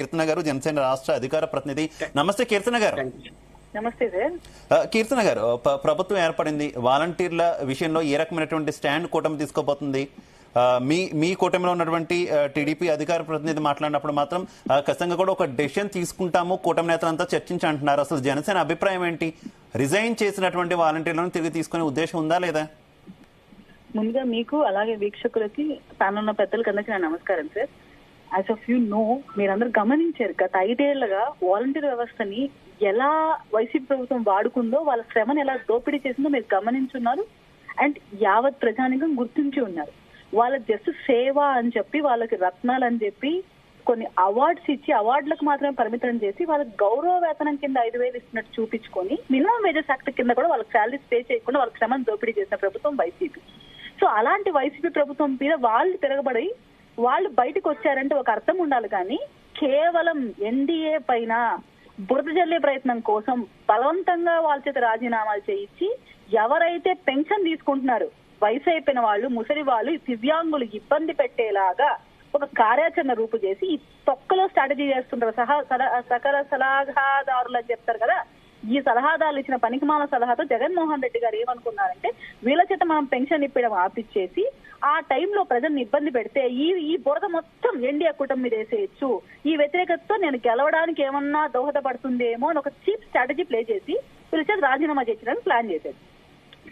కీర్తన గారు, జనసేన రాష్ట్ర అధికార ప్రతినిధి. నమస్తే కీర్తన గారు. నమస్తే సార్. కీర్తన గారు, ప్రభుత్వం ఏర్పడింది, వాలంటీర్ల విషయంలో ఏ రకమైనటువంటి స్టాండ్ కూటమి తీసుకోబోతుంది? మీ కూటమిలో ఉన్నటువంటి టీడీపీ అధికార ప్రతినిధి మాట్లాడినప్పుడు మాత్రం ఖచ్చితంగా కూడా ఒక డెసిషన్ తీసుకుంటాము, కూటమి నేతలంతా చర్చించి అంటున్నారు. అసలు జనసేన అభిప్రాయం ఏంటి? రిజైన్ చేసినటువంటి వాలంటీర్లను తిరిగి తీసుకునే ఉద్దేశం ఉందా లేదా? ముందుగా మీకు అలాగే వీక్షకులకి ప్యానెల్ ఉన్న పెద్దలకి అందరికీ నా నమస్కారం sir. As of you know, మీరందరూ గమనించారు గత 5 ఏళ్లుగా వాలంటీర్ వ్యవస్థని ఎలా వైసీపీ ప్రభుత్వం వాడుకుందో, వాళ్ళ శ్రమను ఎలా దోపిడీ చేసిందో మీరు గమనించున్నారు. అండ్ యావత్ ప్రజానికం గుర్తించి ఉన్నారు. వాళ్ళ జస్ట్ సేవ అని చెప్పి, వాళ్ళకి రత్నాలు అని చెప్పి కొన్ని అవార్డ్స్ ఇచ్చి, అవార్డులకు మాత్రమే పరిమితం చేసి వాళ్ళకి గౌరవ వేతనం కింద 5,000 ఇస్తున్నట్టు చూపించుకొని మినిమం వేజెస్ యాక్ట్ కింద కూడా వాళ్ళకి శాలరీస్ పే చేయకుండా వాళ్ళకి శ్రమను దోపిడీ చేసిన ప్రభుత్వం వైసీపీ. సో అలాంటి వైసీపీ ప్రభుత్వం మీద వాళ్ళు తిరగబడి వాళ్ళు బయటకు వచ్చారంటే ఒక అర్థం ఉండాలి. కానీ కేవలం ఎన్డీఏ పైన బురద జల్లే ప్రయత్నం కోసం బలవంతంగా వాళ్ళ చేత రాజీనామాలు చేయించి, ఎవరైతే పెన్షన్ తీసుకుంటున్నారు వయసు అయిపోయిన వాళ్ళు, ముసలి వాళ్ళు, దివ్యాంగులు ఇబ్బంది పెట్టేలాగా ఒక కార్యాచరణ రూపు చేసి ఈ తొక్కలో స్ట్రాటజీ చేస్తుంటారు. సకల సలహాదారులు అని చెప్తారు కదా, ఈ సలహాదారులు ఇచ్చిన పనికిమాల సలహాతో జగన్మోహన్ రెడ్డి గారు ఏమనుకున్నారంటే, వీళ్ళ చేత మనం పెన్షన్ ఇప్పడం ఆపిచ్చేసి ఆ టైంలో ప్రజల్ని ఇబ్బంది పెడితే ఈ బురద మొత్తం ఎన్డీఏ కూటమి మీద వేసేయచ్చు, ఈ వ్యతిరేకతతో నేను గెలవడానికి ఏమన్నా దోహదపడుతుందేమో అని ఒక చీప్ స్ట్రాటజీ ప్లే చేసి వీళ్ళ చేత రాజీనామా చేయించడానికి ప్లాన్ చేశారు.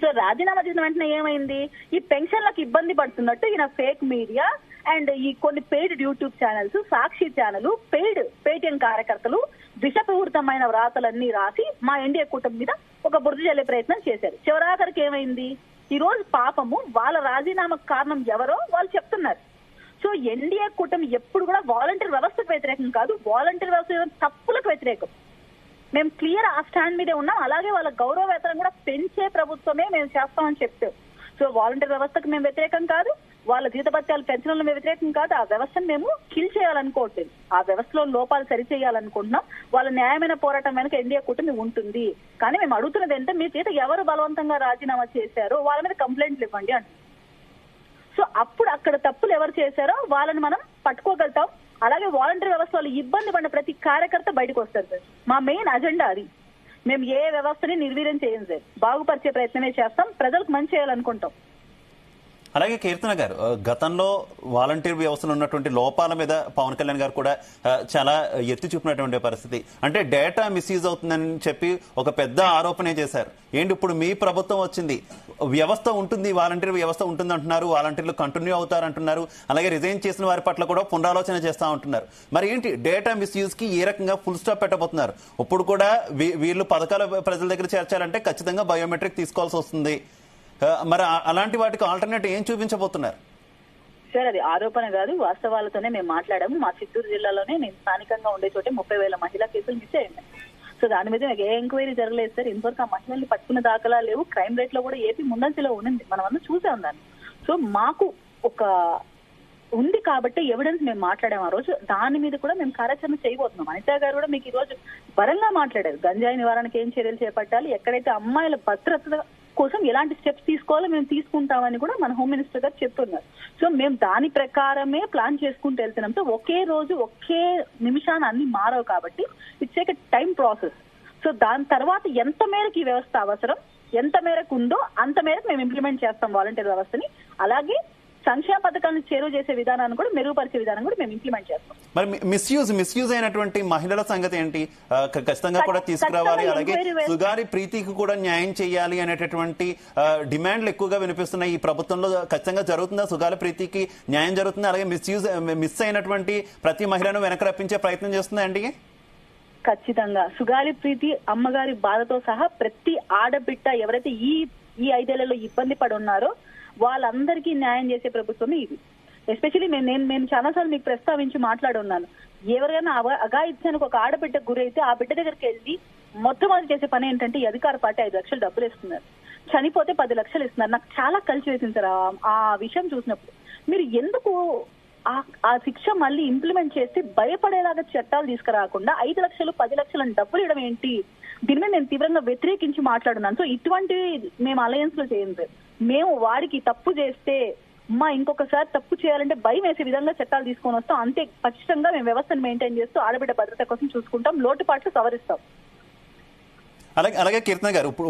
సో రాజీనామా చేసిన వెంటనే ఏమైంది, ఈ పెన్షన్లకు ఇబ్బంది పడుతున్నట్టు ఈయన ఫేక్ మీడియా అండ్ ఈ కొన్ని పెయిడ్ యూట్యూబ్ ఛానల్స్, సాక్షి ఛానల్, పెయిడ్ పేటీఎం కార్యకర్తలు విషపూరితమైన వ్రాతలన్నీ రాసి మా ఎన్డీఏ కూటమి మీద ఒక బురద జల్లే ప్రయత్నం చేశారు. చివరాఖరికి ఏమైంది, ఈ రోజు పాపము వాళ్ళ రాజీనామాకు కారణం ఎవరో వాళ్ళు చెప్తున్నారు. సో ఎన్డీఏ కూటమి ఎప్పుడు కూడా వాలంటీర్ వ్యవస్థకు వ్యతిరేకం కాదు, వాలంటీర్ వ్యవస్థ తప్పులకు వ్యతిరేకం. మేము క్లియర్ ఆ స్టాండ్ మీదే ఉన్నాం. అలాగే వాళ్ళ గౌరవ వేతనం కూడా పెంచే ప్రభుత్వమే మేము చేస్తామని చెప్తాం. సో వాలంటీర్ వ్యవస్థకు మేము వ్యతిరేకం కాదు, వాళ్ళ జీతభత్యాలు పెంచడంలో మేము వ్యతిరేకం కాదు. ఆ వ్యవస్థను మేము కిల్ చేయాలనుకోవట్లేదు, ఆ వ్యవస్థలో లోపాలు సరిచేయాలనుకుంటున్నాం. వాళ్ళ న్యాయమైన పోరాటం వెనక ఎన్డీఏ కూటమి ఉంటుంది. కానీ మేము అడుగుతున్నది ఏంటంటే, మీ చేత ఎవరు బలవంతంగా రాజీనామా చేశారో వాళ్ళ మీద కంప్లైంట్లు ఇవ్వండి అంట. సో అప్పుడు అక్కడ తప్పులు ఎవరు చేశారో వాళ్ళని మనం పట్టుకోగలుగుతాం. అలాగే వాలంటీర్ వ్యవస్థ వాళ్ళు ఇబ్బంది పడిన ప్రతి కార్యకర్త బయటకు వస్తారు సార్. మా మెయిన్ అజెండా అది. మేము ఏ వ్యవస్థని నిర్వీర్యం చేయం సార్, బాగుపరిచే ప్రయత్నమే చేస్తాం, ప్రజలకు మంచి చేయాలనుకుంటాం. అలాగే కీర్తన గారు, గతంలో వాలంటీర్ వ్యవస్థలో ఉన్నటువంటి లోపాల మీద పవన్ కళ్యాణ్ గారు కూడా చాలా ఎత్తి చూపినటువంటి పరిస్థితి. అంటే డేటా మిస్యూజ్ అవుతుందని చెప్పి ఒక పెద్ద ఆరోపణ చేశారు. ఏంటి ఇప్పుడు మీ ప్రభుత్వం వచ్చింది, వ్యవస్థ ఉంటుంది, వాలంటీర్ వ్యవస్థ ఉంటుంది అంటున్నారు, వాలంటీర్లు కంటిన్యూ అవుతారంటున్నారు, అలాగే రిజైన్ చేసిన వారి పట్ల కూడా పునరాలోచన చేస్తా ఉంటున్నారు. మరి ఏంటి డేటా మిస్యూజ్ కి ఏ రకంగా ఫుల్ స్టాప్ పెట్టబోతున్నారు? ఇప్పుడు కూడా వీళ్ళు పథకాలు ప్రజల దగ్గర చేర్చాలంటే ఖచ్చితంగా బయోమెట్రిక్ తీసుకోవాల్సి వస్తుంది. మరి అలాంటి వాటికి ఆల్టర్నేటివ్ ఏం చూపించబోతున్నారు? సార్ అది ఆరోపణ కాదు, వాస్తవాలతోనే మేము మాట్లాడాము. మా చిత్తూరు జిల్లాలోనే నేను స్థానికంగా ఉండే చోటే 30,000 మహిళా కేసులు మిస్ అయ్యాయి. సో దాని మీద ఏ ఎంక్వైరీ జరగలేదు సార్. ఇంతవరకు ఆ మహిళల్ని పట్టుకున్న దాఖలా లేవు. క్రైమ్ రేట్ లో కూడా ఏపీ ముందంచెలో ఉంది, మనం అందరం చూసాం దాన్ని. సో మాకు ఒక ఉంది కాబట్టి ఎవిడెన్స్ మేము మాట్లాడాము ఆ రోజు. దాని మీద కూడా మేము కార్యాచరణ చేయబోతున్నాం. అనితా గారు కూడా మీకు ఈ రోజు బలంగా మాట్లాడారు. గంజాయి నివారణకు ఏం చర్యలు చేపట్టాలి, ఎక్కడైతే అమ్మాయిల భద్రత కోసం ఎలాంటి స్టెప్స్ తీసుకోవాలో మేము తీసుకుంటామని కూడా మన హోమ్ మినిస్టర్ గారు చెప్తున్నారు. సో మేము దాని ప్రకారమే ప్లాన్ చేసుకుంటూ వెళ్తున్నాం. సో ఒకే రోజు ఒకే నిమిషాన్ని అన్ని మారవు కాబట్టి it's take a time process. So దాని తర్వాత ఎంత మేరకు ఈ వ్యవస్థ అవసరం, ఎంత మేరకు ఉందో అంత మేరకు మేము ఇంప్లిమెంట్ చేస్తాం వాలంటీర్ వ్యవస్థని. అలాగే సంక్షేమ పథకాలను చేరువ చేసే విధానాన్ని కూడా, మెరుగుపరిచే విధానం కూడా మేము ఇంప్లిమెంట్ చేస్తాం. మరి మిస్యూజ్ అయినటువంటి మహిళల సంగతి ఏంటి? ఖచ్చితంగా కూడా తీసుకురావాలి. అలాగే సుగాలి ప్రీతికి కూడా న్యాయం చేయాలి అనేటటువంటి డిమాండ్లు ఎక్కువగా వినిపిస్తున్నాయి. ఈ ప్రభుత్వంలో ఖచ్చితంగా జరుగుతుందా? సుగాలి ప్రీతికి న్యాయం జరుగుతుందా? అలాగే మిస్ అయినటువంటి ప్రతి మహిళను వెనక రప్పించే ప్రయత్నం చేస్తుందా అండి? ఖచ్చితంగా సుగాలి ప్రీతి అమ్మగారి బాధతో సహా ప్రతి ఆడబిడ్డ ఎవరైతే ఈ 5 ఏళ్లలో ఇబ్బంది పడి ఉన్నారో వాళ్ళందరికీ న్యాయం చేసే ప్రభుత్వమే ఇది. ఎస్పెషల్లీ నేను చాలాసార్లు మీకు ప్రస్తావించి మాట్లాడున్నాను. ఎవరైనా అఘాయిత్యానికి ఒక ఆడబిడ్డ గురైతే ఆ బిడ్డ దగ్గరికి వెళ్ళి మొట్టమొదటి చేసే పని ఏంటంటే, ఈ అధికార పార్టీ 5 లక్షలు డబ్బులు ఇస్తున్నారు, చనిపోతే 10 లక్షలు ఇస్తున్నారు. నాకు చాలా కలిసి వేసింది సార్ ఆ విషయం చూసినప్పుడు. మీరు ఎందుకు ఆ శిక్ష మళ్ళీ ఇంప్లిమెంట్ చేసి భయపడేలాగా చట్టాలు తీసుకురాకుండా 5 లక్షలు 10 లక్షలను డబ్బులు ఇవ్వడం ఏంటి? దీని మీద నేను తీవ్రంగా వ్యతిరేకించి మాట్లాడున్నాను. సో ఇటువంటి మేము అలయన్స్ లో చేయం సార్. మేము వాడికి తప్పు చేస్తే ఇంకొకసారి తప్పు చేయాలంటే భయం వేసే విధంగా చట్టాలు తీసుకొని వస్తాం. అంతే ఖచ్చితంగా మేము వ్యవస్థను మెయింటైన్ చేస్తూ ఆడబిడ్డ భద్రత కోసం చూసుకుంటాం, లోటుపాట్లు సవరిస్తాం. అలాగే కీర్తన గారు ఇప్పుడు